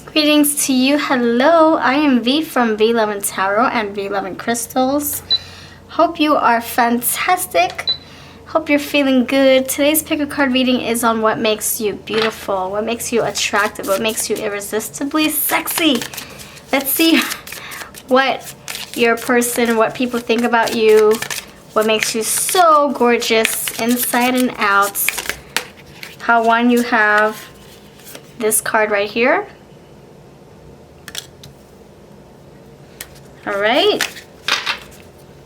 Greetings to you. Hello, I am V from V Love and Tarot and V Love and Crystals. Hope you are fantastic. Hope you're feeling good. Today's pick a card reading is on what makes you beautiful, what makes you attractive, what makes you irresistibly sexy. Let's see what your person, what people think about you, what makes you so gorgeous inside and out. How one, you have this card right here. Alright,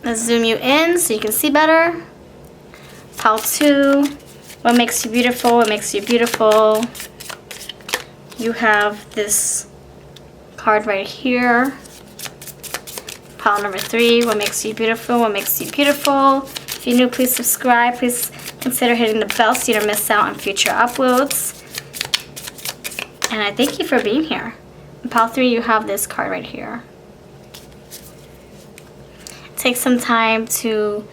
let's zoom you in so you can see better. Pile 2, what makes you beautiful, what makes you beautiful. You have this card right here. Pile number 3, what makes you beautiful, what makes you beautiful. If you're new, please subscribe. Please consider hitting the bell so you don't miss out on future uploads. And I thank you for being here. In pile 3, you have this card right here. Take some time to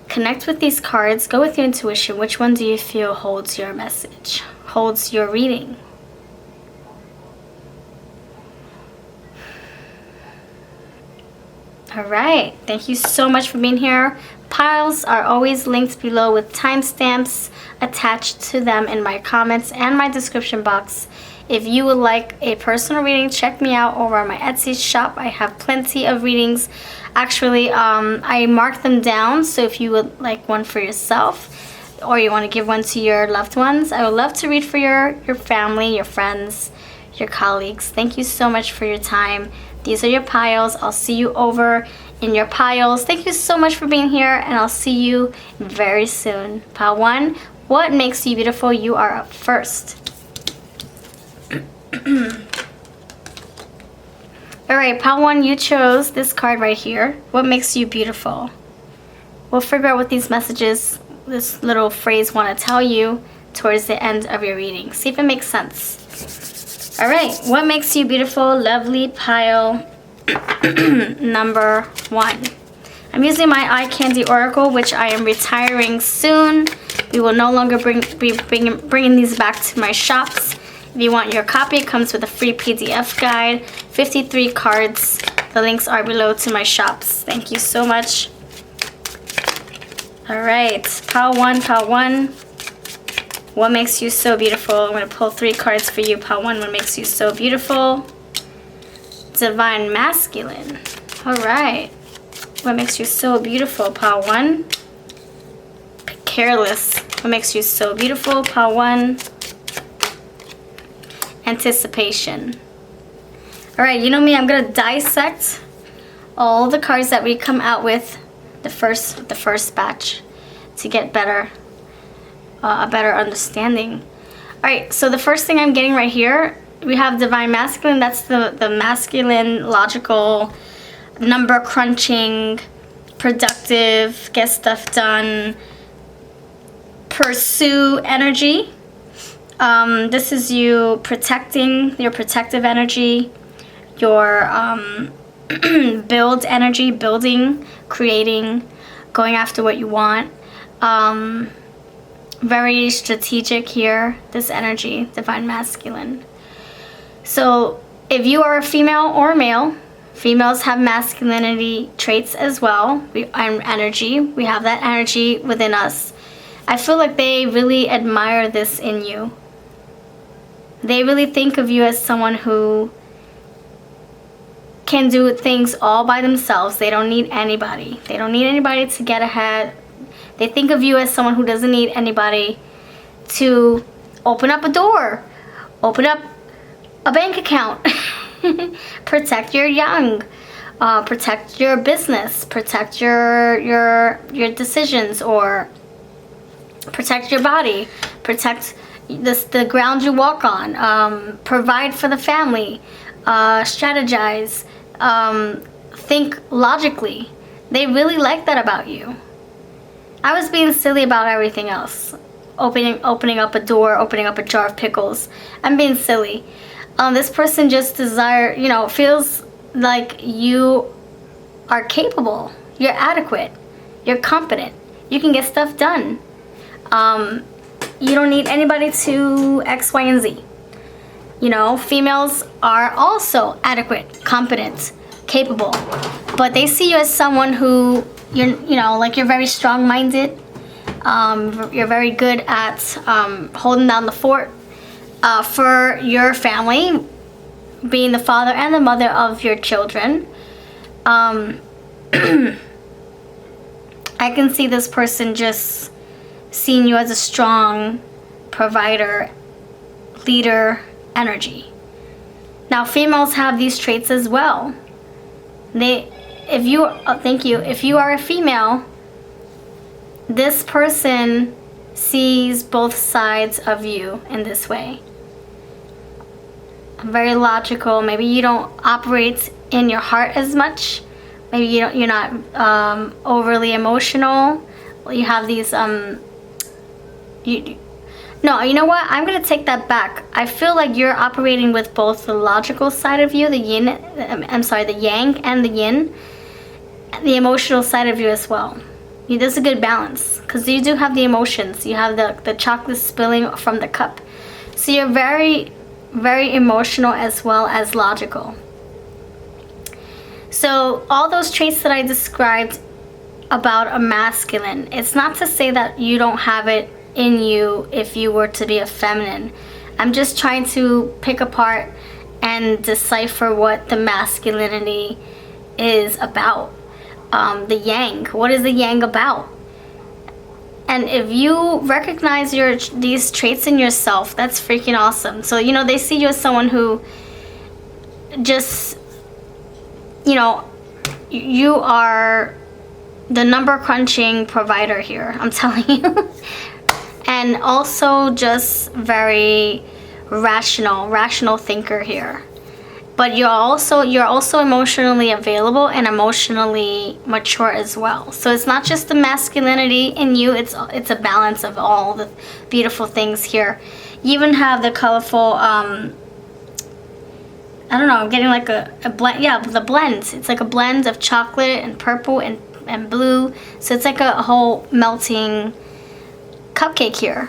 connect with these cards. Go with your intuition. Which one do you feel holds your message, holds your reading? Alright, thank you so much for being here. Piles are always linked below with timestamps attached to them in my comments and my description box. If you would like a personal reading, check me out over on my Etsy shop. I have plenty of readings. Actually, I marked them down, so if you would like one for yourself or you want to give one to your loved ones, I would love to read for your family, your friends, your colleagues. Thank you so much for your time. These are your piles. I'll see you over in your piles. Thank you so much for being here, and I'll see you very soon. Pile 1, what makes you beautiful? You are up first. Alright, pile 1, you chose this card right here. What makes you beautiful? We'll figure out what these messages, this little phrase, want to tell you towards the end of your reading. See if it makes sense. Alright, what makes you beautiful? Lovely pile number 1. I'm using my Eye Candy Oracle, which I am retiring soon. We will no longer be bringing these back to my shops. If you want your copy, it comes with a free PDF guide, 53 cards. The links are below to my shops. Thank you so much. Alright, pile 1, pile 1. What makes you so beautiful? I'm going to pull 3 cards for you. Pile 1, what makes you so beautiful? Divine Masculine. Alright. What makes you so beautiful? Pile 1. Careless. What makes you so beautiful? Pile 1. Anticipation. Alright, you know me, I'm going to dissect all the cards that we come out with the first batch to get a better understanding. Alright, so the first thing I'm getting right here, we have Divine Masculine. That's the masculine, logical, number crunching, productive, get stuff done, pursue energy. This is you protecting your protective energy, your build energy, building, creating, going after what you want. Very strategic here, this energy, Divine Masculine. So if you are a female or a male, females have masculinity traits as well. And energy, we have that energy within us. I feel like they really admire this in you. They really think of you as someone who can do things all by themselves. They don't need anybody. They don't need anybody to get ahead. They think of you as someone who doesn't need anybody to open up a door, open up a bank account, protect your young, protect your business, protect your decisions, or protect your body, protect the ground you walk on, provide for the family, strategize, think logically. They really like that about you. I was being silly about everything else. Opening up a door, opening up a jar of pickles. I'm being silly. This person just feels like you are capable. You're adequate. You're competent. You can get stuff done. You don't need anybody to X, Y, and Z. You know, females are also adequate, competent, capable, but they see you as someone who you're very strong-minded. You're very good at holding down the fort for your family, being the father and the mother of your children. I can see this person just seeing you as a strong provider, leader energy. Now, females have these traits as well. If you are a female, this person sees both sides of you in this way. Very logical. Maybe you don't operate in your heart as much. Maybe you're not overly emotional. You have these no, you know what? I'm gonna take that back. I feel like you're operating with both the logical side of you, the yang and the yin, the emotional side of you as well. There's a good balance because you do have the emotions. You have the chocolate spilling from the cup. So you're very, very emotional as well as logical. So all those traits that I described about a masculine, it's not to say that you don't have it in you if you were to be a feminine. I'm just trying to pick apart and decipher what the masculinity is about. The yang. What is the yang about? And if you recognize these traits in yourself, that's freaking awesome. So, they see you as someone who just, you are the number crunching provider here, I'm telling you. And also just very rational thinker here. But you're also emotionally available and emotionally mature as well. So it's not just the masculinity in you, it's a balance of all the beautiful things here. You even have the colorful, I don't know, I'm getting like a blend, yeah, the blend. It's like a blend of chocolate and purple and blue. So it's like a whole melting cupcake here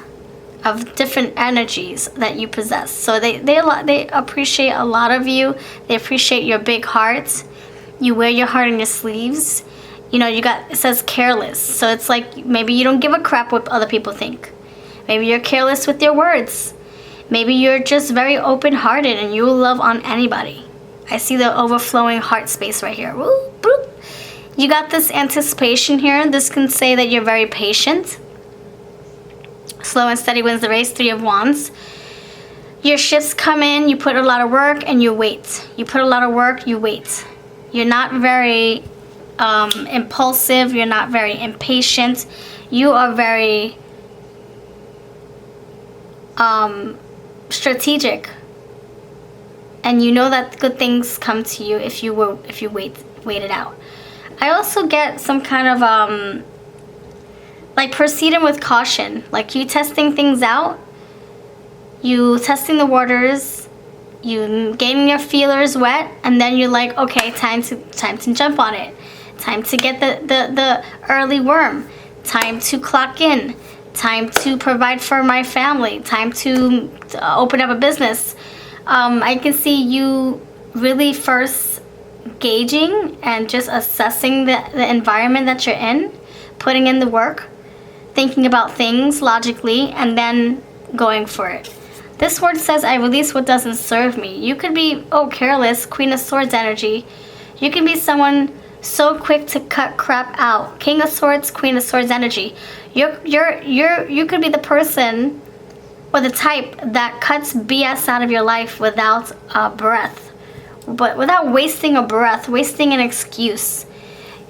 of different energies that you possess. So they appreciate a lot of you. They appreciate your big heart. You wear your heart on your sleeves. It says careless. So it's like maybe you don't give a crap what other people think. Maybe you're careless with your words. Maybe you're just very open-hearted and you will love on anybody. I see the overflowing heart space right here. Woo, boop. You got this anticipation here. This can say that you're very patient. Slow and steady wins the race. 3 of Wands. Your shifts come in, you put a lot of work, and you wait. You put a lot of work, you wait. You're not very impulsive. You're not very impatient. You are very strategic. And you know that good things come to you if you wait it out. I also get some kind of like proceeding with caution, like you testing things out, you testing the waters, you getting your feelers wet, and then you're like, okay, time to jump on it, time to get the early worm, time to clock in, time to provide for my family, time to open up a business. I can see you really first gauging and just assessing the environment that you're in, putting in the work, thinking about things logically, and then going for it. This word says, I release what doesn't serve me. You could be, careless, Queen of Swords energy. You can be someone so quick to cut crap out. King of Swords, Queen of Swords energy. You could be the person or the type that cuts BS out of your life without a breath. But without wasting a breath, wasting an excuse.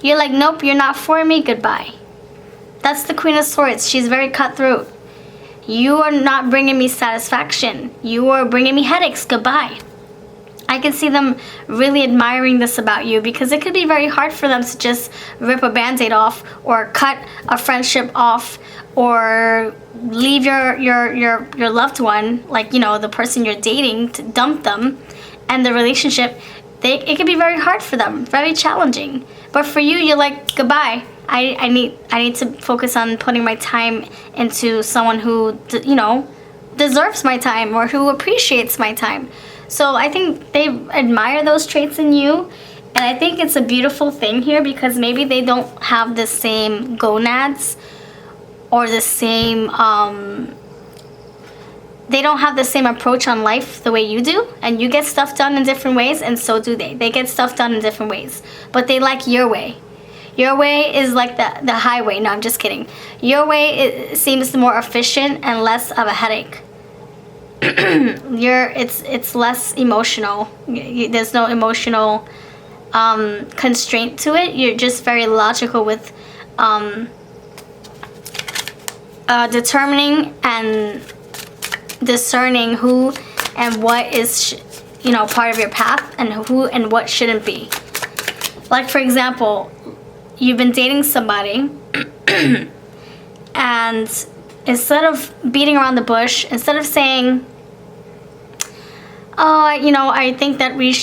You're like, nope, you're not for me, goodbye. That's the Queen of Swords. She's very cutthroat. You are not bringing me satisfaction. You are bringing me headaches. Goodbye. I can see them really admiring this about you because it could be very hard for them to just rip a band-aid off or cut a friendship off or leave your loved one, like, the person you're dating, to dump them, and the relationship, it can be very hard for them, very challenging. But for you, you're like, goodbye. I need to focus on putting my time into someone who, deserves my time or who appreciates my time. So I think they admire those traits in you. And I think it's a beautiful thing here because maybe they don't have the same gonads or the same, they don't have the same approach on life the way you do. And you get stuff done in different ways, and so do they. They get stuff done in different ways. But they like your way. Your way is like the highway. No, I'm just kidding. Your way, it seems more efficient and less of a headache. It's less emotional. There's no emotional constraint to it. You're just very logical with determining and discerning who and what is part of your path, and who and what shouldn't be. Like, for example, you've been dating somebody and instead of beating around the bush, instead of saying, oh, I think that we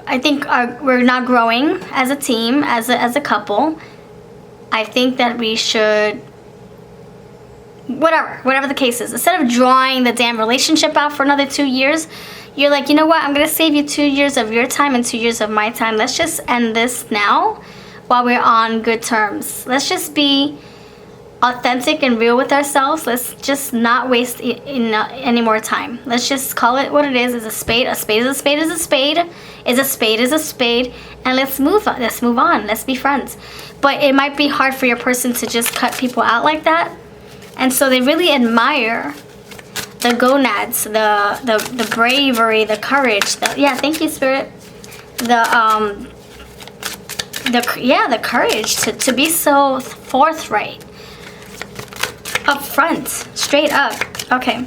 I think we're not growing as a team, as a couple. I think that we should, whatever the case is. Instead of drawing the damn relationship out for another 2 years, you're like, you know what? I'm going to save you 2 years of your time and 2 years of my time. Let's just end this now while we're on good terms. Let's just be authentic and real with ourselves. Let's just not waste any more time. Let's just call it what it is. Is a spade. A spade is a spade is a spade. Is a spade is a spade. And let's move on. Let's move on. Let's be friends. But it might be hard for your person to just cut people out like that. And so they really admire the gonads, the bravery, the courage. Yeah, thank you, Spirit. The courage to be so forthright, upfront, straight up. Okay.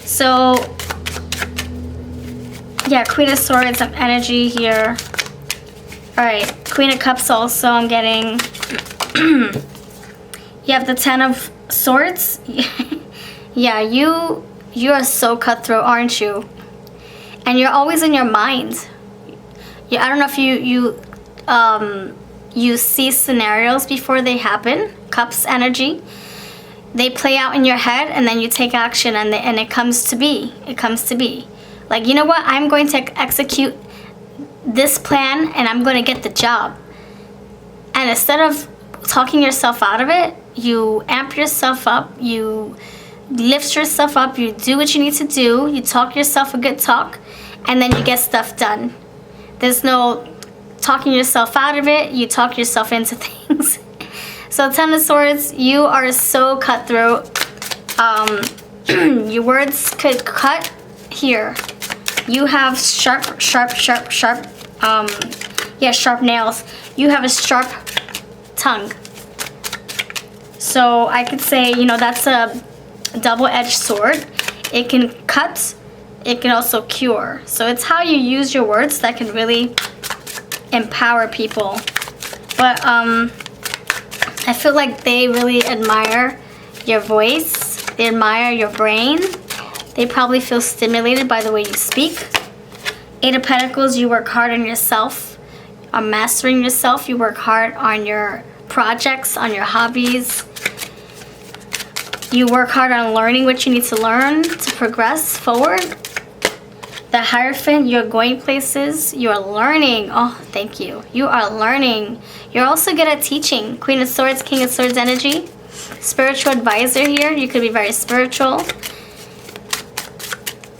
So yeah, Queen of Swords, some energy here. All right, Queen of Cups also. I'm getting. You have the Ten of Swords. Yeah, you are so cutthroat, aren't you? And you're always in your mind. Yeah, I don't know if you see scenarios before they happen. Cups energy. They play out in your head, and then you take action, and it comes to be. It comes to be. Like, you know what? I'm going to execute this plan, and I'm going to get the job. And instead of talking yourself out of it, you amp yourself up. You lift yourself up. You do what you need to do. You talk yourself a good talk, and then you get stuff done. There's no talking yourself out of it. You talk yourself into things. So Ten of Swords, you are so cutthroat. Your words could cut here. You have sharp nails. You have a sharp tongue. So I could say, that's a double-edged sword. It can cut, it can also cure. So it's how you use your words that can really empower people. But I feel like they really admire your voice. They admire your brain. They probably feel stimulated by the way you speak. Eight of Pentacles, you work hard on yourself, on mastering yourself. You work hard on your projects, on your hobbies. You work hard on learning what you need to learn to progress forward. The Hierophant, you're going places. You're learning. Oh, thank you. You are learning. You're also good at teaching. Queen of Swords, King of Swords energy. Spiritual advisor here. You could be very spiritual.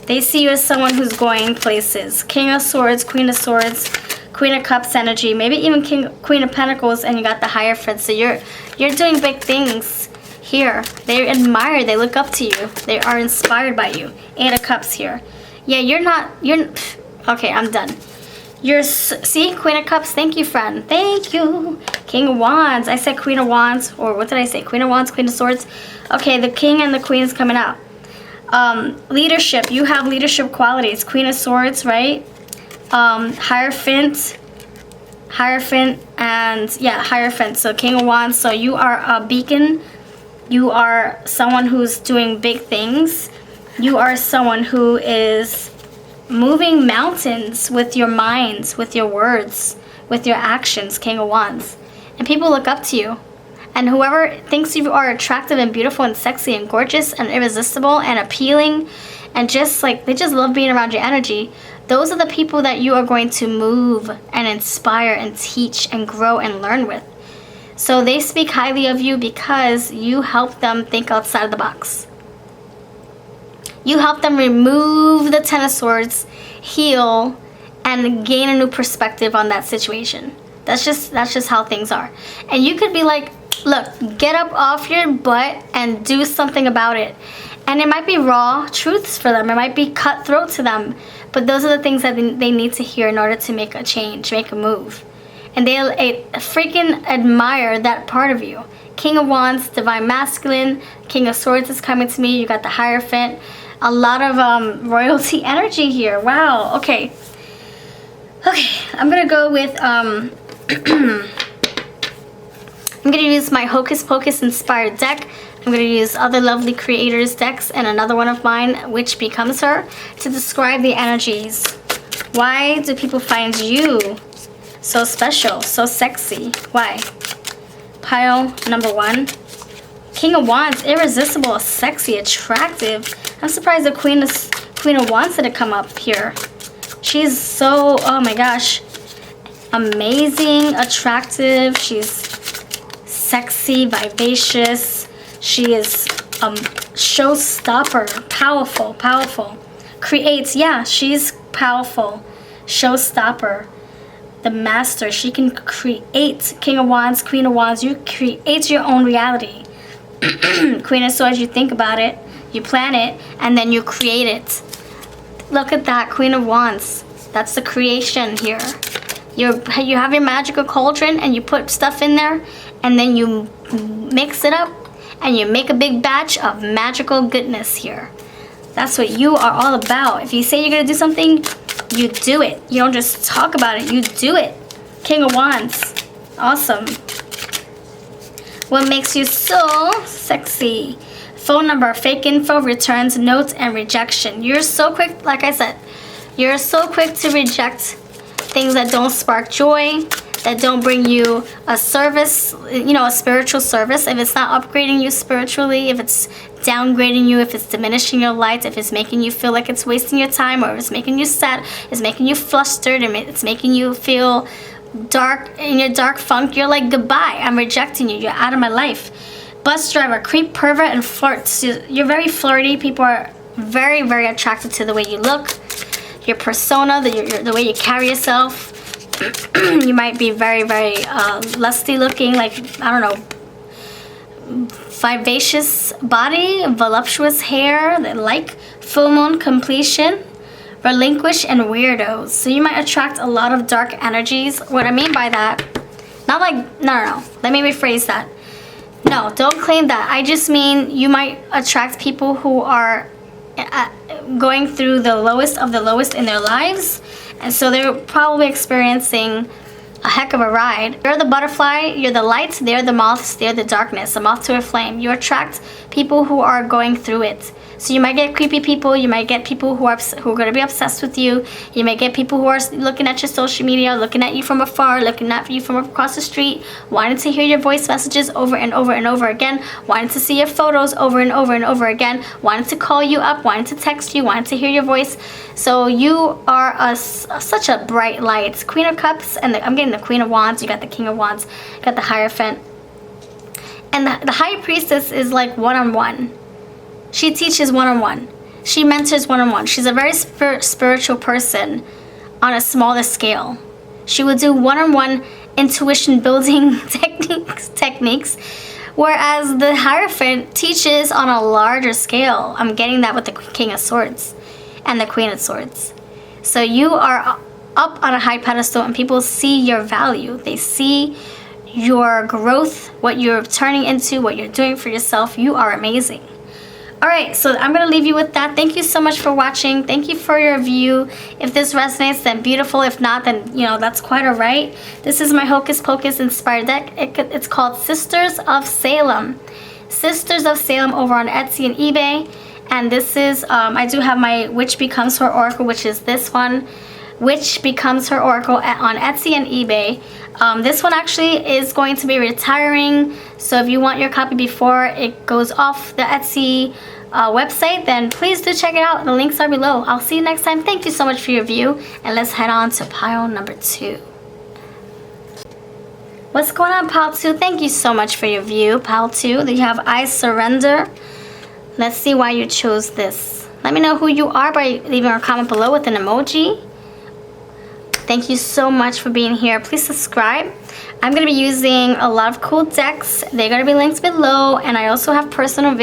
They see you as someone who's going places. King of Swords, Queen of Swords, Queen of Cups energy. Maybe even Queen of Pentacles, and you got the Hierophant. So you're doing big things here. They admire. They look up to you. They are inspired by you. Eight of Cups here. Yeah, okay, I'm done. See, Queen of Cups, thank you, friend. Thank you. King of Wands. I said Queen of Wands, or what did I say? Queen of Wands, Queen of Swords. Okay, the King and the Queen is coming out. Leadership, you have leadership qualities. Queen of Swords, right? Hierophant, and yeah, Hierophant. So King of Wands, so you are a beacon. You are someone who's doing big things. You are someone who is moving mountains with your minds, with your words, with your actions, King of Wands. And people look up to you. And whoever thinks you are attractive and beautiful and sexy and gorgeous and irresistible and appealing and just like, they just love being around your energy, those are the people that you are going to move and inspire and teach and grow and learn with. So they speak highly of you because you help them think outside of the box. You help them remove the Ten of Swords, heal, and gain a new perspective on that situation. That's just how things are. And you could be like, look, get up off your butt and do something about it. And it might be raw truths for them. It might be cutthroat to them. But those are the things that they need to hear in order to make a change, make a move. And they freaking admire that part of you. King of Wands, Divine Masculine, King of Swords is coming to me. You got the Hierophant. A lot of royalty energy here. Wow. Okay. I'm going to go with... I'm going to use my Hocus Pocus inspired deck. I'm going to use other lovely creators' decks and another one of mine, Which Becomes Her, to describe the energies. Why do people find you so special, so sexy? Why? Pile number 1. King of Wands, irresistible, sexy, attractive. I'm surprised the Queen of Wands didn't come up here. She's so, oh my gosh, amazing, attractive. She's sexy, vivacious. She is showstopper, powerful. Creates, yeah, she's powerful. Showstopper. The master, she can create. King of Wands, Queen of Wands, you create your own reality. Queen of Swords, you think about it, you plan it, and then you create it. Look at that, Queen of Wands. That's the creation here. You have your magical cauldron and you put stuff in there and then you mix it up and you make a big batch of magical goodness here. That's what you are all about. If you say you're going to do something, you do it. You don't just talk about it, you do it. King of Wands. Awesome. What makes you so sexy? Phone number, fake info, returns, notes, and rejection. You're so quick, like I said, you're so quick to reject things that don't spark joy, that don't bring you a service, a spiritual service. If it's not upgrading you spiritually, if it's downgrading you, if it's diminishing your light, if it's making you feel like it's wasting your time, or if it's making you sad, it's making you flustered, and it's making you feel dark, in your dark funk, you're like, goodbye, I'm rejecting you, you're out of my life. Bus driver, creep, pervert, and flirt. You're very flirty. People are very, very attracted to the way you look, your persona, the way you carry yourself. You might be very, very lusty looking, like, I don't know, vivacious body, voluptuous hair, like full moon completion, relinquish, and weirdos. So you might attract a lot of dark energies. What I mean by that, not like, no, let me rephrase that. No, don't claim that. I just mean you might attract people who are going through the lowest of the lowest in their lives. And so they're probably experiencing a heck of a ride. You're the butterfly, you're the light, they're the moths, they're the darkness, a moth to a flame. You attract people who are going through it. So you might get creepy people, you might get people who are going to be obsessed with you, you might get people who are looking at your social media, looking at you from afar, looking at you from across the street, wanting to hear your voice messages over and over and over again, wanting to see your photos over and over and over again, wanting to call you up, wanting to text you, wanting to hear your voice. So you are such a bright light. Queen of Cups, and I'm getting the Queen of Wands, you got the King of Wands, you got the Hierophant. And the High Priestess is like one-on-one. She teaches one-on-one. She mentors one-on-one. She's a very spiritual person on a smaller scale. She will do one-on-one intuition building techniques, whereas the Hierophant teaches on a larger scale. I'm getting that with the King of Swords and the Queen of Swords. So you are up on a high pedestal and people see your value. They see your growth, what you're turning into, what you're doing for yourself. You are amazing. Alright, so I'm going to leave you with that. Thank you so much for watching. Thank you for your view. If this resonates, then beautiful. If not, then, that's quite alright. This is my Hocus Pocus inspired deck. It's called Sisters of Salem. Sisters of Salem over on Etsy and eBay. And this is, I do have my Which Becomes Her Oracle, which is this one. which becomes her oracle on Etsy and eBay. This one actually is going to be retiring, so if you want your copy before it goes off the Etsy website, then please do check it out. The links are below. I'll see you next time. Thank you so much for your view, and let's head on to pile number 2. What's going on, pile 2? Thank you so much for your view, pile 2. You have I Surrender. Let's see why you chose this. Let me know who you are by leaving a comment below with an emoji. Thank you so much for being here. Please subscribe. I'm going to be using a lot of cool decks. They're going to be linked below, and I also have personal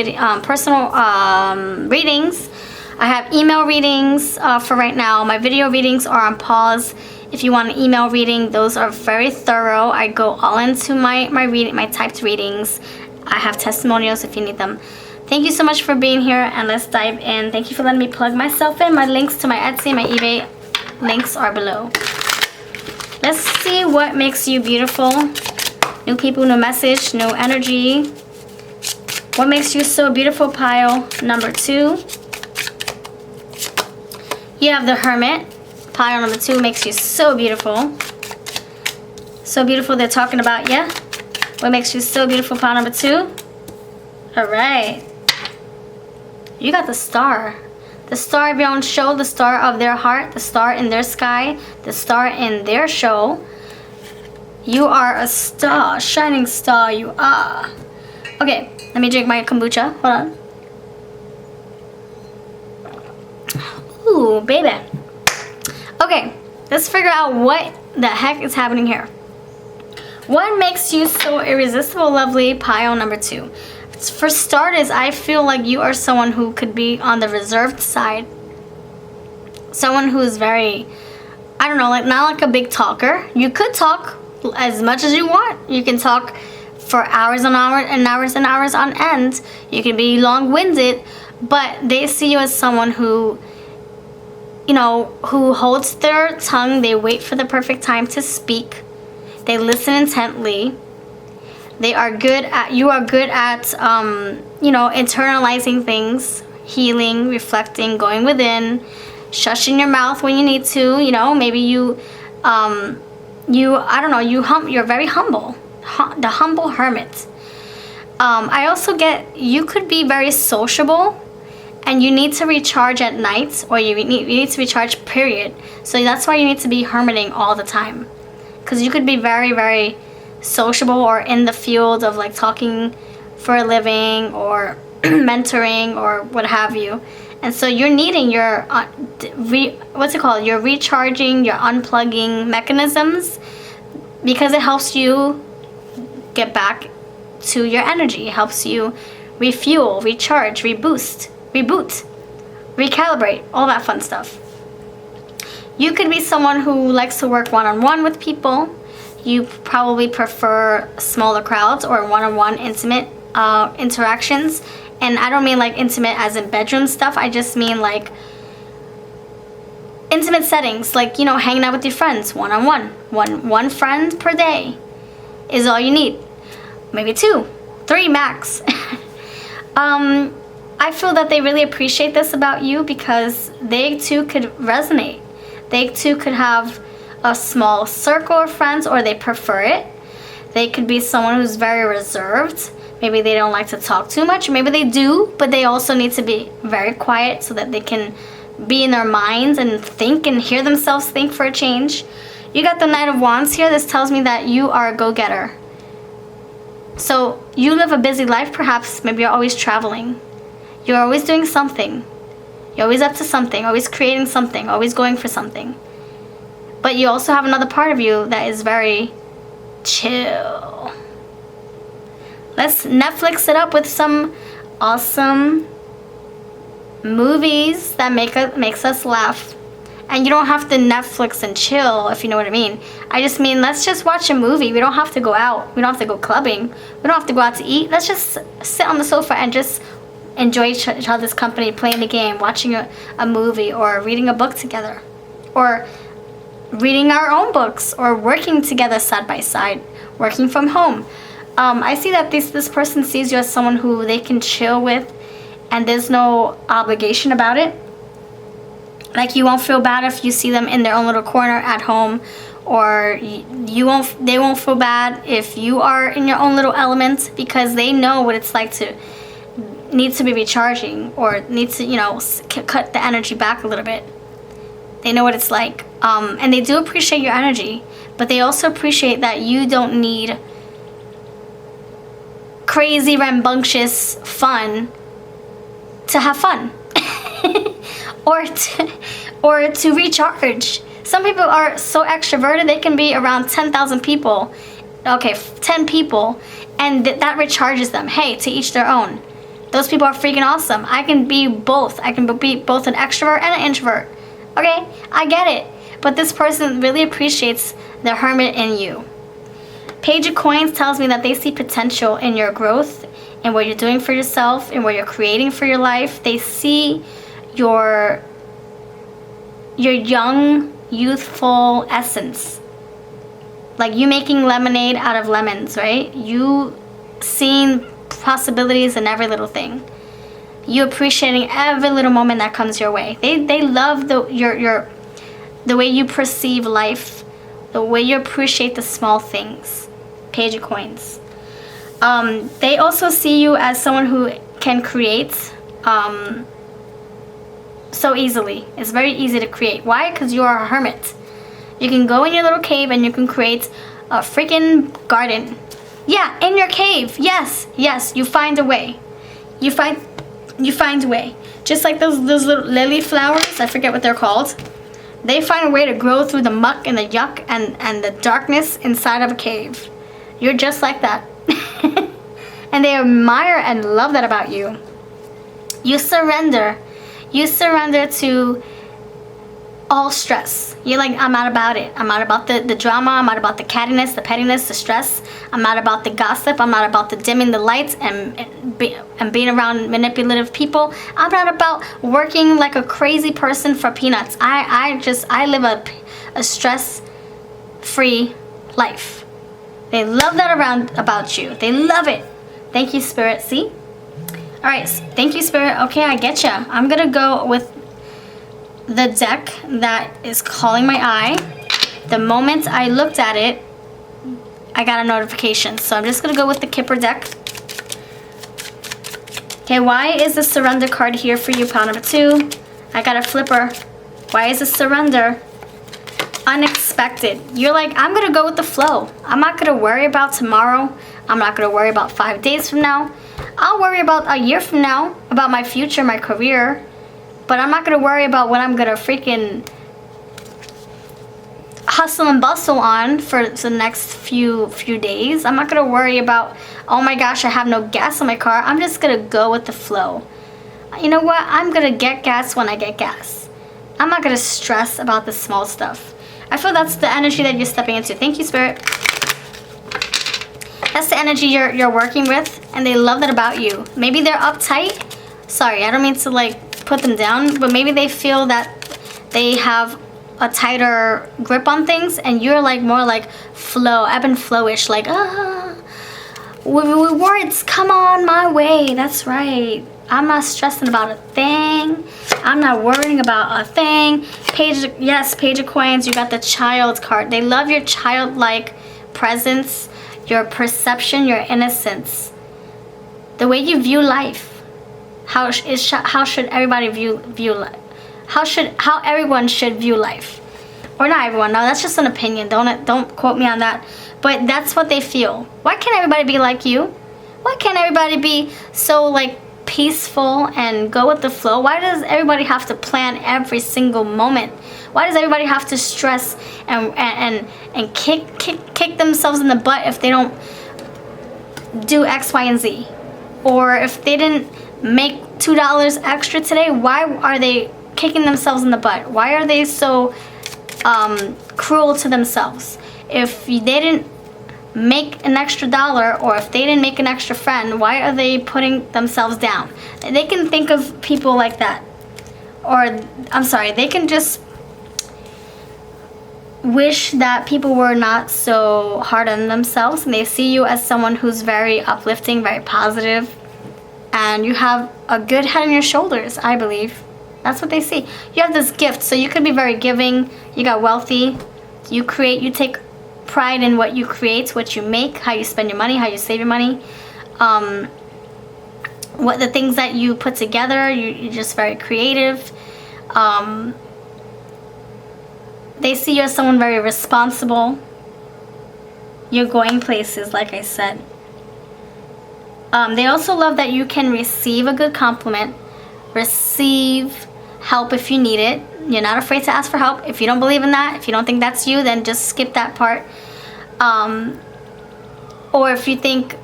readings. I have email readings for right now. My video readings are on pause. If you want an email reading, those are very thorough. I go all into my typed readings. I have testimonials if you need them. Thank you so much for being here, and let's dive in. Thank you for letting me plug myself in. My links to my Etsy and my eBay links are below. Let's see what makes you beautiful. New people, new message, new energy. What makes you so beautiful, pile number 2? You have the Hermit. Pile number 2 makes you so beautiful. So beautiful they're talking about you. What makes you so beautiful, pile number 2? Alright. You got the Star. The star of your own show, the star of their heart, the star in their sky, the star in their show. You are a star, shining star, you are. Okay, let me drink my kombucha. Hold on. Ooh, baby. Okay, let's figure out what the heck is happening here. What makes you so irresistible, lovely, pile number 2? For starters, I feel like you are someone who could be on the reserved side. Someone who is very, I don't know, like not like a big talker. You could talk as much as you want. You can talk for hours and hours and hours and hours on end. You can be long-winded, but they see you as someone who, you know, who holds their tongue. They wait for the perfect time to speak. They listen intently. You are good at, you know, internalizing things, healing, reflecting, going within, shushing your mouth when you need to, you know, maybe I don't know, you're very humble, the humble hermit. I also get, you could be very sociable, and you need to recharge at night, or you need to recharge, period. So that's why you need to be hermiting all the time, because you could be very, very sociable or in the field of like talking for a living or mentoring or what have you, and so you're needing your your recharging, your unplugging mechanisms, because it helps you get back to your energy. It helps you refuel, recharge, reboot, recalibrate, all that fun stuff. You could be someone who likes to work one-on-one with people. You probably prefer smaller crowds or one-on-one intimate interactions. And I don't mean like intimate as in bedroom stuff. I just mean like intimate settings, like, you know, hanging out with your friends one-on-one. One friend per day is all you need. Maybe 2, 3 max. I feel that they really appreciate this about you, because they too could resonate. They too could have a small circle of friends, or they prefer it. They could be someone who's very reserved. Maybe they don't like to talk too much. Maybe they do, but they also need to be very quiet so that they can be in their minds and think and hear themselves think for a change. You got the Knight of Wands here. This tells me that you are a go-getter. So you live a busy life, perhaps. Maybe you're always traveling. You're always doing something. You're always up to something, always creating something, always going for something. But you also have another part of you that is very chill. Let's Netflix it up with some awesome movies that makes us laugh. And you don't have to Netflix and chill, if you know what I mean. I just mean, let's just watch a movie. We don't have to go out. We don't have to go clubbing. We don't have to go out to eat. Let's just sit on the sofa and just enjoy each other's company, playing the game, watching a movie, or reading a book together, or reading our own books, or working together side by side, working from home. I see that this person sees you as someone who they can chill with, and there's no obligation about it. Like, you won't feel bad if you see them in their own little corner at home, or they won't feel bad if you are in your own little element, because they know what it's like to need to be recharging, or need to, you know, cut the energy back a little bit. They know what it's like, and they do appreciate your energy, but they also appreciate that you don't need crazy, rambunctious fun to have fun. or to recharge. Some people are so extroverted, they can be around 10,000 people, okay, 10 people, and that recharges them. Hey, to each their own. Those people are freaking awesome. I can be both. I can be both an extrovert and an introvert. Okay, I get it. But this person really appreciates the hermit in you. Page of Coins tells me that they see potential in your growth, in what you're doing for yourself, in what you're creating for your life. They see your young, youthful essence. Like you making lemonade out of lemons, right? You seeing possibilities in every little thing. You appreciating every little moment that comes your way. They love the way you perceive life, the way you appreciate the small things. Page of Coins. They also see you as someone who can create so easily. It's very easy to create. Why? Because you are a hermit. You can go in your little cave and you can create a freaking garden. Yeah, in your cave. Yes, you find a way. You find a way. Just like those little lily flowers, I forget what they're called. They find a way to grow through the muck and the yuck and the darkness inside of a cave. You're just like that. And they admire and love that about you. You surrender. You surrender to all stress. You're like, I'm not about it. I'm not about the drama. I'm not about the cattiness, the pettiness, the stress. I'm not about the gossip. I'm not about the dimming the lights and being around manipulative people. I'm not about working like a crazy person for peanuts. I live a stress-free life. They love that about you. They love it. Thank you, Spirit. See? All right. Thank you, Spirit. Okay, I get ya. I'm going to go with the deck that is calling my eye. The moment I looked at it, I got a notification. So I'm just going to go with the Kipper deck. Okay, why is the surrender card here for you, pile number 2? I got a flipper. Why is the surrender? Unexpected. You're like, I'm going to go with the flow. I'm not going to worry about tomorrow. I'm not going to worry about 5 days from now. I'll worry about a year from now, about my future, my career. But I'm not going to worry about what I'm going to freaking hustle and bustle on for the next few days. I'm not going to worry about, oh my gosh, I have no gas in my car. I'm just going to go with the flow. You know what? I'm going to get gas when I get gas. I'm not going to stress about the small stuff. I feel that's the energy that you're stepping into. Thank you, Spirit. That's the energy you're working with, and they love that about you. Maybe they're uptight. Sorry, I don't mean to like put them down, but maybe they feel that they have a tighter grip on things, and you're like more like flow, ebb and flowish, like words come on my way. That's right. I'm not stressing about a thing. I'm not worrying about a thing. Page of Coins. You got the Child card. They love your childlike presence, your perception, your innocence, the way you view life. How should everybody view life? How everyone should view life, or not everyone? No, that's just an opinion. Don't quote me on that. But that's what they feel. Why can't everybody be like you? Why can't everybody be so like peaceful and go with the flow? Why does everybody have to plan every single moment? Why does everybody have to stress and kick themselves in the butt if they don't do X, Y, and Z? Or if they didn't make $2 extra today, why are they kicking themselves in the butt? Why are they so cruel to themselves? If they didn't make an extra $1, or if they didn't make an extra friend, why are they putting themselves down? They can think of people like that. Or, I'm sorry, they can just wish that people were not so hard on themselves, and they see you as someone who's very uplifting, very positive, and you have a good head on your shoulders, I believe. That's what they see. You have this gift, so you could be very giving. You got wealthy. You create, you take pride in what you create, what you make, how you spend your money, how you save your money. What the things that you put together, you're just very creative. They see you as someone very responsible. You're going places, like I said. They also love that you can receive a good compliment, receive help if you need it. You're not afraid to ask for help. If you don't believe in that, if you don't think that's you, then just skip that part. Or if you think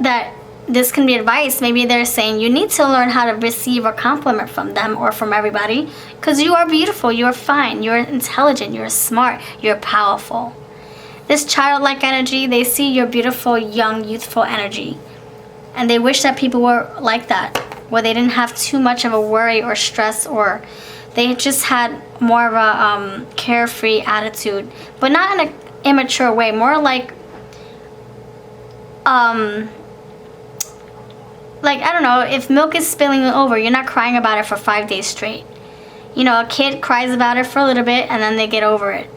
that this can be advice, maybe they're saying you need to learn how to receive a compliment from them or from everybody, because you are beautiful, you are fine, you're intelligent, you're smart, you're powerful. This childlike energy, they see your beautiful, young, youthful energy. And they wish that people were like that, where they didn't have too much of a worry or stress, or they just had more of a carefree attitude, but not in an immature way, more like I don't know, if milk is spilling over, you're not crying about it for 5 days straight. You know, a kid cries about it for a little bit and then they get over it.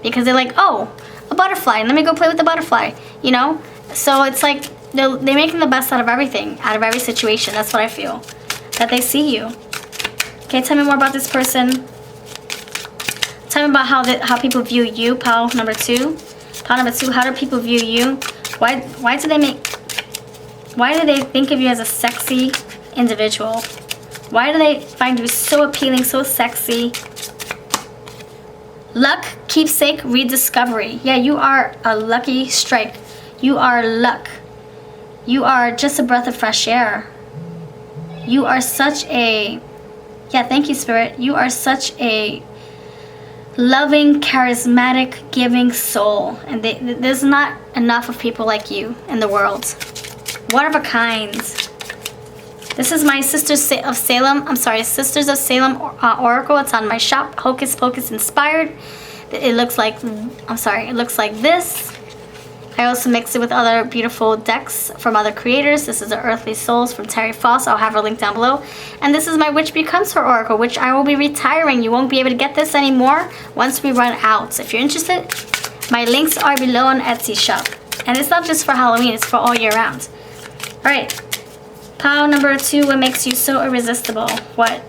Because they're like, oh, a butterfly, let me go play with the butterfly, you know? So it's like they're making the best out of everything, out of every situation. That's what I feel. That they see you. Okay, tell me more about this person. Tell me about how people view you, pile number 2. Pile number 2, how do people view you? Why do they think of you as a sexy individual? Why do they find you so appealing, so sexy? Luck, keepsake, rediscovery. Yeah, you are a lucky strike. You are luck. You are just a breath of fresh air. You are such a... Yeah, thank you, Spirit. You are such a loving, charismatic, giving soul. And there's not enough of people like you in the world. One of a kind. This is my Sisters of Salem. I'm sorry, Sisters of Salem Oracle. It's on my shop. Hocus Pocus inspired. It looks like, it looks like this. I also mix it with other beautiful decks from other creators. This is the Earthly Souls from Terry Foss. I'll have her link down below. And this is my Witch Becomes Her Oracle, which I will be retiring. You won't be able to get this anymore once we run out. So if you're interested, my links are below on Etsy shop. And it's not just for Halloween, it's for all year round. Alright, pile number 2, what makes you so irresistible? What?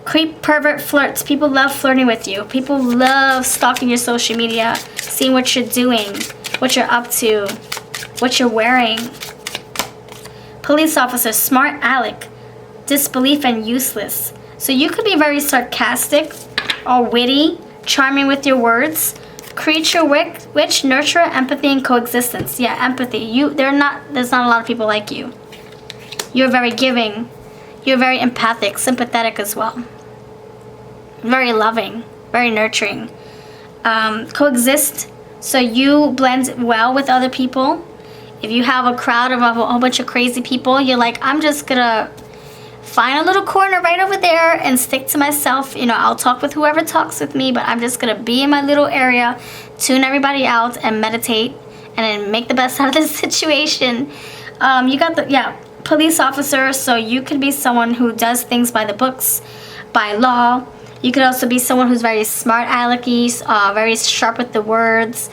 Creep, pervert, flirts. People love flirting with you. People love stalking your social media, seeing what you're doing, what you're up to, what you're wearing. Police officer, smart aleck, disbelief and useless. So you could be very sarcastic or witty, charming with your words. Creature, witch, nurturer, empathy, and coexistence. Yeah, empathy. There's not a lot of people like you. You're very giving. You're very empathic, sympathetic as well. Very loving, very nurturing. Coexist. So you blend well with other people. If you have a crowd of a whole bunch of crazy people, you're like, I'm just gonna find a little corner right over there and stick to myself. You know, I'll talk with whoever talks with me, but I'm just gonna be in my little area, tune everybody out, and meditate, and then make the best out of this situation. You got the, police officer, so you could be someone who does things by the books, by law. You could also be someone who's very smart alecky, very sharp with the words,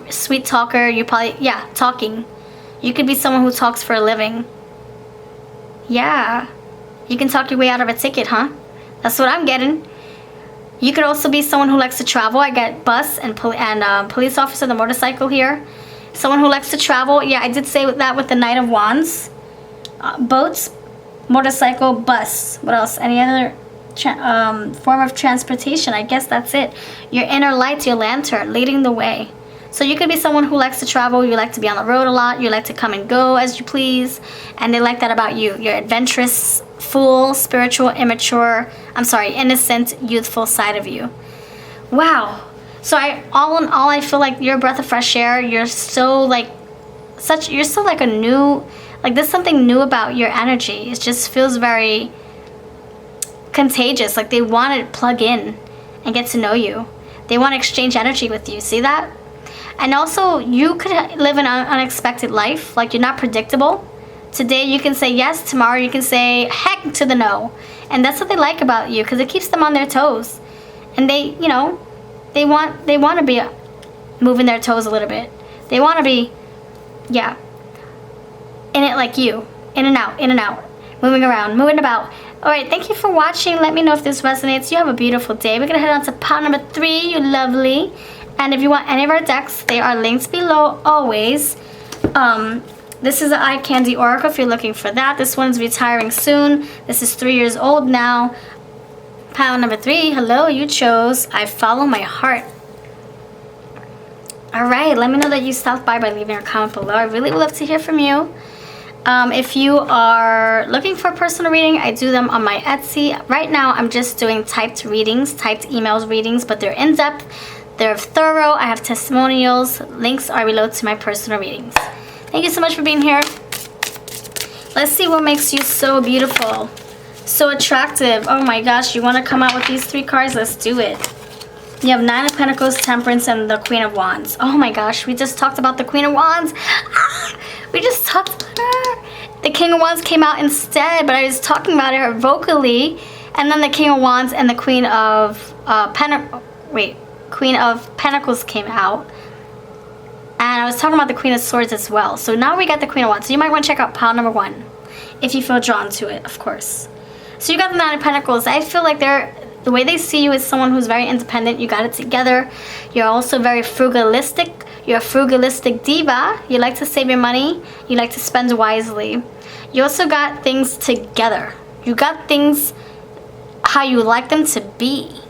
sweet talker. You probably, talking. You could be someone who talks for a living. Yeah. You can talk your way out of a ticket, huh? That's what I'm getting. You could also be someone who likes to travel. I get bus and police officer, the motorcycle here. Someone who likes to travel. Yeah, I did say that with the Knight of Wands. Boats, motorcycle, bus. What else? Any other form of transportation? I guess that's it. Your inner light, your lantern, leading the way. So you could be someone who likes to travel, you like to be on the road a lot, you like to come and go as you please, and they like that about you. You're adventurous, full, spiritual, innocent, youthful side of you. Wow. So all in all, I feel like you're a breath of fresh air. You're so you're so like a new, there's something new about your energy. It just feels very contagious. Like they want to plug in and get to know you. They want to exchange energy with you. See that? And also, you could live an unexpected life. Like, you're not predictable. Today you can say yes, tomorrow you can say heck to the no. And that's what they like about you, because it keeps them on their toes. And they, you know, they want to be moving their toes a little bit. They want to be, yeah, in it like you. In and out, moving around, moving about. Alright, thank you for watching. Let me know if this resonates. You have a beautiful day. We're going to head on to pile number 3, you lovely. And if you want any of our decks, they are linked below always. This is the Eye Candy Oracle if you're looking for that. This one's retiring soon. This is 3 years old now. Pile number 3, hello, you chose I Follow My Heart. Alright, let me know that you stopped by leaving a comment below. I really would love to hear from you. If you are looking for a personal reading, I do them on my Etsy. Right now, I'm just doing typed readings, typed emails readings, but they're in-depth, they're thorough. I have testimonials. Links are below to my personal readings. Thank you so much for being here. Let's see what makes you so beautiful, so attractive. Oh my gosh, you want to come out with these 3 cards? Let's do it. You have 9 of Pentacles, Temperance, and the Queen of Wands. Oh my gosh, we just talked about the Queen of Wands. We just talked about her. The King of Wands came out instead, but I was talking about her vocally. And then the King of Wands and the Queen of Queen of Pentacles came out. And I was talking about the Queen of Swords as well. So now we got the Queen of Wands. So you might want to check out pile number 1 if you feel drawn to it, of course. So you got the 9 of Pentacles. I feel like the way they see you is someone who's very independent. You got it together. You're also very frugalistic. You're a frugalistic diva. You like to save your money. You like to spend wisely. You also got things together. You got things how you like them to be.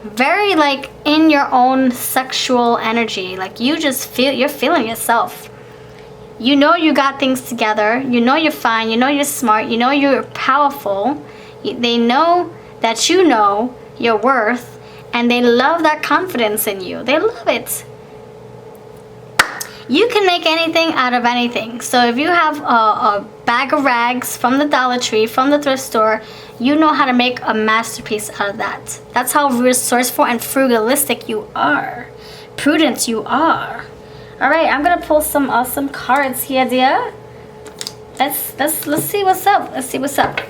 Very like in your own sexual energy. Like you're feeling yourself. You know you got things together. You know you're fine. You know you're smart. You know you're powerful. They know that you know your worth, and they love that confidence in you. They love it. You can make anything out of anything. So if you have a bag of rags from the Dollar Tree, from the thrift store, you know how to make a masterpiece out of that. That's how resourceful and frugalistic you are. Prudent you are. Alright, I'm gonna pull some awesome cards here, dear. Let's see what's up. Let's see what's up.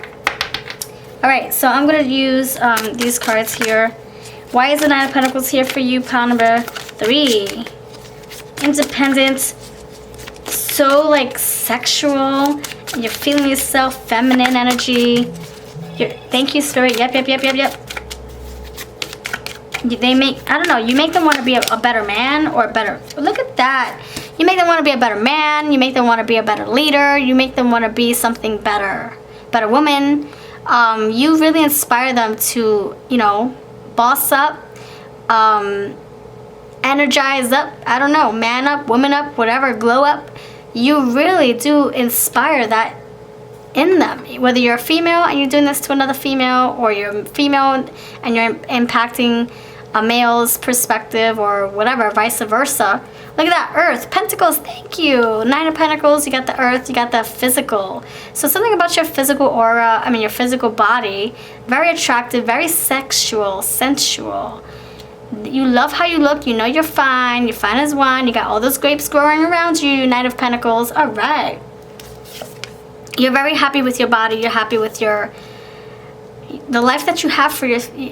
Alright, so I'm gonna use these cards here. Why is the 9 of Pentacles here for you? Pile number 3. Independent, so like sexual. You're feeling yourself, feminine energy. Thank you, Spirit. Yep. They make, I don't know, you make them want to be a better man or a better, look at that. You make them want to be a better man. You make them want to be a better leader. You make them want to be something better woman. You really inspire them to, you know, boss up, energize up, I don't know, man up, woman up, whatever, glow up. You really do inspire that in them. Whether you're a female and you're doing this to another female, or you're a female and you're impacting a male's perspective, or whatever, vice versa. Look at that, Earth, Pentacles, thank you. 9 of Pentacles, you got the Earth, you got the physical. So something about your physical aura, I mean your physical body, very attractive, very sexual, sensual. You love how you look, you know you're fine as wine, you got all those grapes growing around you, 9 of Pentacles, alright. You're very happy with your body, you're happy with the life that you have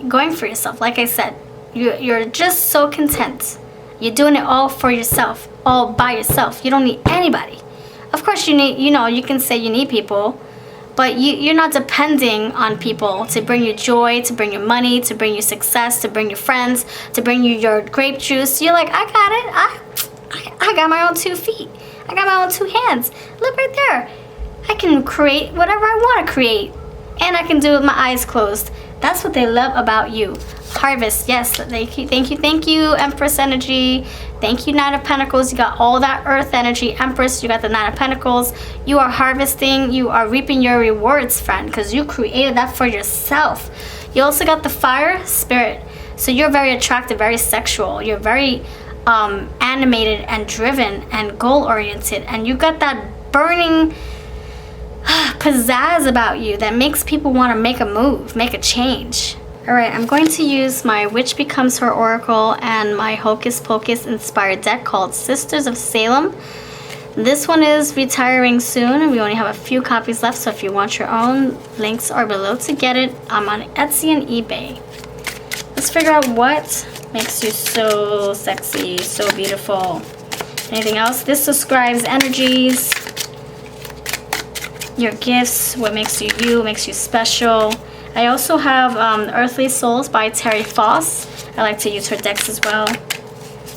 going for yourself. Like I said, you're just so content. You're doing it all for yourself, all by yourself. You don't need anybody. Of course you need, you know, you can say you need people, but you're not depending on people to bring you joy, to bring you money, to bring you success, to bring you friends, to bring you your grape juice. You're like, I got it. I got my own 2 feet. I got my own 2 hands. Look right there. I can create whatever I want to create. And I can do it with my eyes closed. That's what they love about you. Harvest, yes. Thank you, Empress energy. Thank you, 9 of Pentacles. You got all that Earth energy, Empress. You got the 9 of Pentacles. You are harvesting. You are reaping your rewards, friend, because you created that for yourself. You also got the Fire, Spirit. So you're very attractive, very sexual. You're very animated and driven and goal-oriented. And you got that burning pizzazz about you that makes people want to make a move, make a change. Alright, I'm going to use my Witch Becomes Her Oracle and my Hocus Pocus inspired deck called Sisters of Salem. This one is retiring soon. We only have a few copies left, so if you want your own, links are below to get it. I'm on Etsy and eBay. Let's figure out what makes you so sexy, so beautiful. Anything else? This describes energies, your gifts, what makes you you, what makes you special. I also have Earthly Souls by Terry Foss. I like to use her decks as well.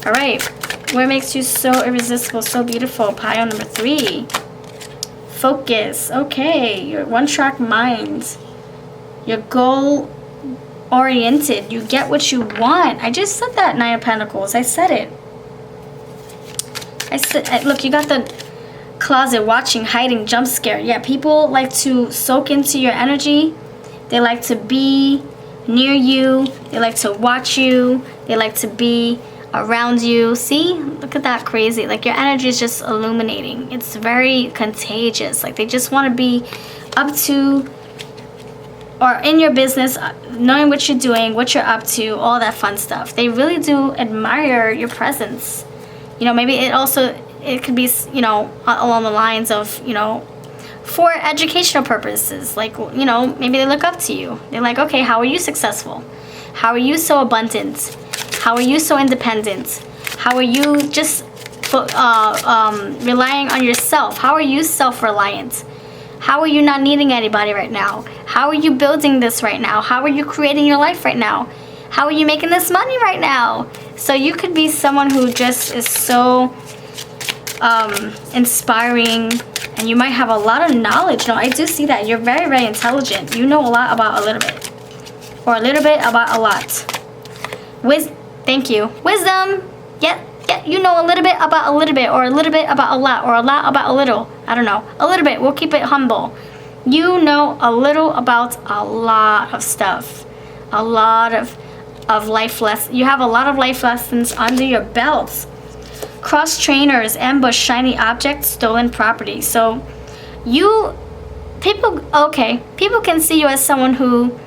All right, what makes you so irresistible, so beautiful? Pile number 3. Focus. Okay, your one-track mind. Your goal oriented. You get what you want. I just said that, 9 of Pentacles. I said it. I said, look, you got the closet, watching, hiding, jump scare. Yeah, people like to soak into your energy. They like to be near you. They like to watch you. They like to be around you. See, look at that, crazy. Like, your energy is just illuminating. It's very contagious. Like, they just want to be up to or in your business, knowing what you're doing, what you're up to, all that fun stuff. They really do admire your presence. You know, maybe it could be, you know, along the lines of, you know, for educational purposes. Like, you know, maybe they look up to you. They're like, okay, how are you successful? How are you so abundant? How are you so independent? How are you just relying on yourself? How are you self-reliant? How are you not needing anybody right now? How are you building this right now? How are you creating your life right now? How are you making this money right now? So you could be someone who just is so inspiring, and you might have a lot of knowledge. No, I do see that. You're very, very intelligent. You know a lot about a little bit, or a little bit about a lot. Thank you. Wisdom. Yeah, you know a little bit about a little bit, or a little bit about a lot, or a lot about a little. I don't know. A little bit. We'll keep it humble. You know a little about a lot of stuff. A lot of life lessons. You have a lot of life lessons under your belts. Cross trainers, ambush, shiny objects, stolen property. So people can see you as someone who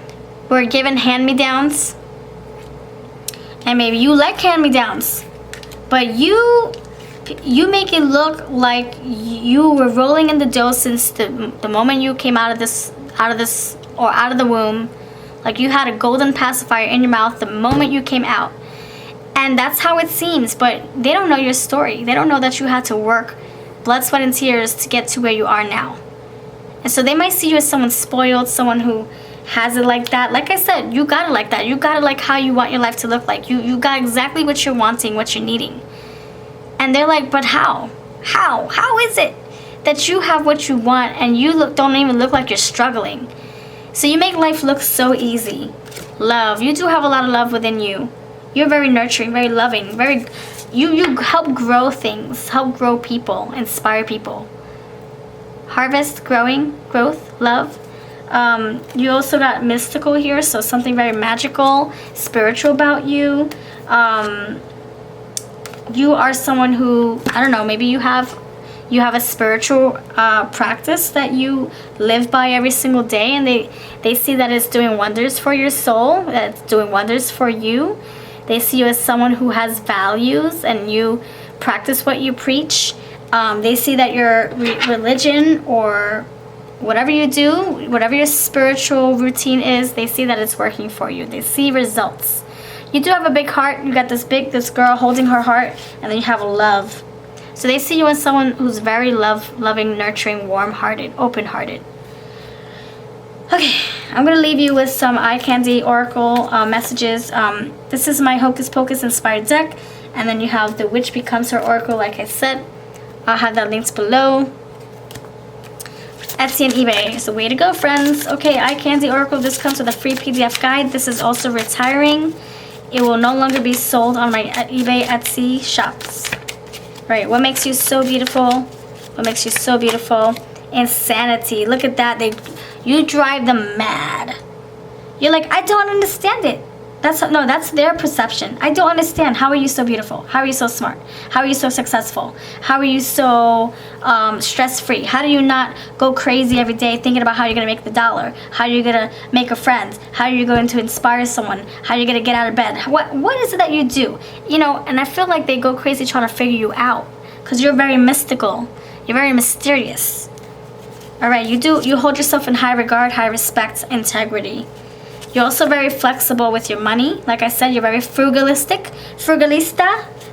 were given hand-me-downs. And maybe you like hand-me-downs, but you make it look like you were rolling in the dough since the moment you came out of the womb. Like, you had a golden pacifier in your mouth the moment you came out. And that's how it seems, but they don't know your story. They don't know that you had to work blood, sweat, and tears to get to where you are now. And so they might see you as someone spoiled, someone who has it like that. Like I said, you got it like that. You got it like how you want your life to look like. You got exactly what you're wanting, what you're needing. And they're like, but how? How is it that you have what you want and you don't even look like you're struggling? So you make life look so easy. Love. You do have a lot of love within you. You're very nurturing, very loving, you help grow things, help grow people, inspire people. Harvest, growth, love. You also got mystical here, so something very magical, spiritual about you. You are someone who, I don't know, maybe you have a spiritual practice that you live by every single day, and they see that it's doing wonders for your soul, that it's doing wonders for you. They see you as someone who has values and you practice what you preach. They see that your religion or whatever you do, whatever your spiritual routine is, they see that it's working for you. They see results. You do have a big heart. You got this girl holding her heart, and then you have love. So they see you as someone who's very loving, nurturing, warm-hearted, open-hearted. Okay, I'm going to leave you with some eye candy oracle messages. This is my Hocus Pocus inspired deck. And then you have the Witch Becomes Her Oracle, like I said. I'll have that linked below. Etsy and eBay is the way to go, friends. Okay, eye candy oracle. This comes with a free PDF guide. This is also retiring. It will no longer be sold on my eBay, Etsy shops. Right, what makes you so beautiful? What makes you so beautiful? Insanity. Look at that. You drive them mad. You're like, I don't understand it. That's their perception. I don't understand. How are you so beautiful? How are you so smart? How are you so successful? How are you so stress-free? How do you not go crazy every day thinking about how you're going to make the dollar? How are you going to make a friend? How are you going to inspire someone? How are you going to get out of bed? What is it that you do? You know, and I feel like they go crazy trying to figure you out. because you're very mystical. You're very mysterious. All right, you hold yourself in high regard, high respect, integrity. You're also very flexible with your money. Like I said, you're very frugalista.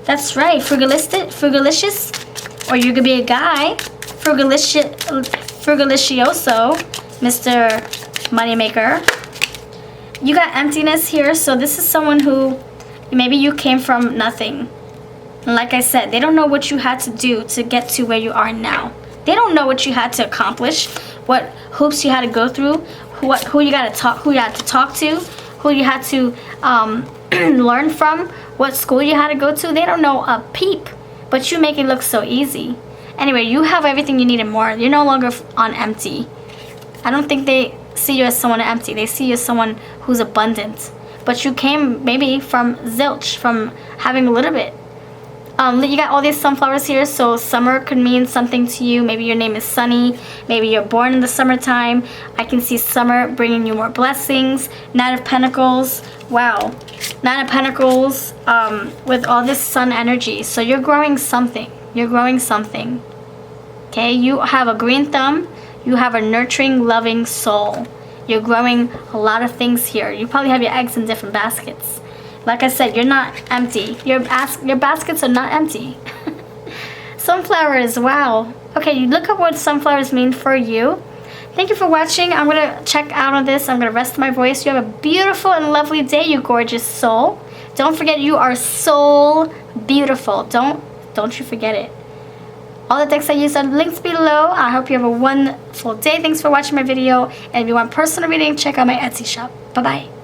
That's right, frugalicious. Or you could be a guy, frugalicioso, Mr. Moneymaker. You got emptiness here, so this is someone who maybe you came from nothing. And like I said, they don't know what you had to do to get to where you are now. They don't know what you had to accomplish, what hoops you had to go through, who you had to talk to, who you had to learn from, what school you had to go to. They don't know a peep, but you make it look so easy. Anyway, you have everything you need and more. You're no longer on empty. I don't think they see you as someone empty. They see you as someone who's abundant. But you came maybe from zilch, from having a little bit. You got all these sunflowers here, so summer could mean something to you. Maybe your name is Sunny. Maybe you're born in the summertime. I can see summer bringing you more blessings. Knight of Pentacles. Wow. Knight of Pentacles with all this sun energy. So you're growing something. You're growing something. Okay, you have a green thumb. You have a nurturing, loving soul. You're growing a lot of things here. You probably have your eggs in different baskets. Like I said, you're not empty. Your baskets are not empty. Sunflowers, wow. Okay, look at what sunflowers mean for you. Thank you for watching. I'm going to check out on this. I'm going to rest my voice. You have a beautiful and lovely day, you gorgeous soul. Don't forget, you are soul beautiful. Don't you forget it. All the decks I used are linked below. I hope you have a wonderful day. Thanks for watching my video. And if you want personal reading, check out my Etsy shop. Bye-bye.